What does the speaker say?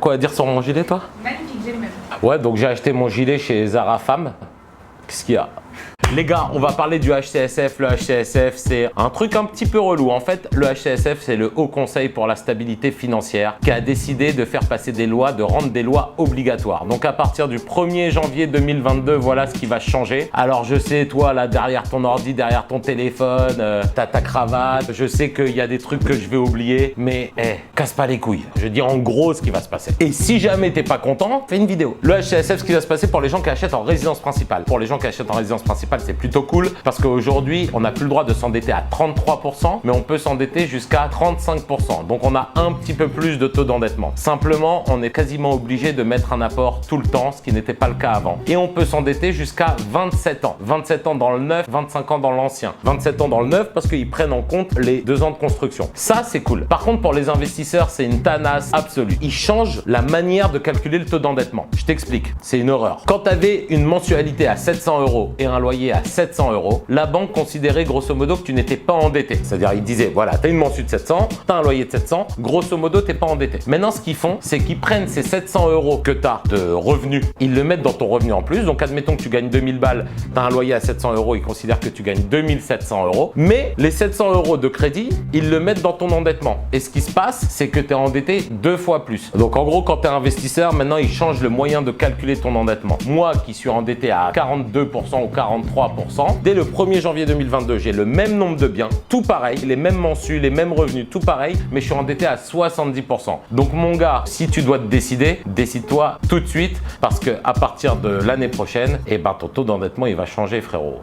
quoi à dire sur mon gilet, toi? Magnifique, j'ai le même. Ouais, donc j'ai acheté mon gilet chez Zara Femme. Qu'est-ce qu'il y a? Les gars, on va parler du HCSF. Le HCSF, c'est un truc un petit peu relou. En fait, le HCSF, c'est le Haut Conseil pour la stabilité financière qui a décidé de faire passer des lois, de rendre des lois obligatoires. Donc, à partir du 1er janvier 2022, voilà ce qui va changer. Alors, je sais, toi, là, derrière ton ordi, derrière ton téléphone, t'as ta cravate. Je sais qu'il y a des trucs que je vais oublier, mais casse pas les couilles. Je dis en gros ce qui va se passer. Et si jamais t'es pas content, fais une vidéo. Le HCSF, ce qui va se passer pour les gens qui achètent en résidence principale. Pour les gens qui achètent en résidence principale, c'est plutôt cool parce qu'aujourd'hui, on n'a plus le droit de s'endetter à 33%, mais on peut s'endetter jusqu'à 35%. Donc, on a un petit peu plus de taux d'endettement. Simplement, on est quasiment obligé de mettre un apport tout le temps, ce qui n'était pas le cas avant. Et on peut s'endetter jusqu'à 27 ans. 27 ans dans le neuf, 25 ans dans l'ancien. 27 ans dans le neuf parce qu'ils prennent en compte les 2 ans de construction. Ça, c'est cool. Par contre, pour les investisseurs, c'est une tanasse absolue. Ils changent la manière de calculer le taux d'endettement. Je t'explique. C'est une horreur. Quand tu avais une mensualité à 700 € et un loyer à 700 €, la banque considérait grosso modo que tu n'étais pas endetté. C'est-à-dire, ils disaient, voilà, tu as une mensu de 700, tu as un loyer de 700, grosso modo, tu n'es pas endetté. Maintenant, ce qu'ils font, c'est qu'ils prennent ces 700 € que tu as de revenus, ils le mettent dans ton revenu en plus. Donc, admettons que tu gagnes 2000 balles, tu as un loyer à 700 €, ils considèrent que tu gagnes 2700 €. Mais les 700 € de crédit, ils le mettent dans ton endettement. Et ce qui se passe, c'est que tu es endetté 2 fois plus. Donc, en gros, quand tu es investisseur, maintenant, ils changent le moyen de calculer ton endettement. Moi, qui suis endetté à 42% ou 43%, dès le 1er janvier 2022, j'ai le même nombre de biens, tout pareil, les mêmes mensus, les mêmes revenus, tout pareil, mais je suis endetté à 70%. Donc mon gars, si tu dois te décider, décide-toi tout de suite parce que à partir de l'année prochaine, ton taux d'endettement il va changer, frérot.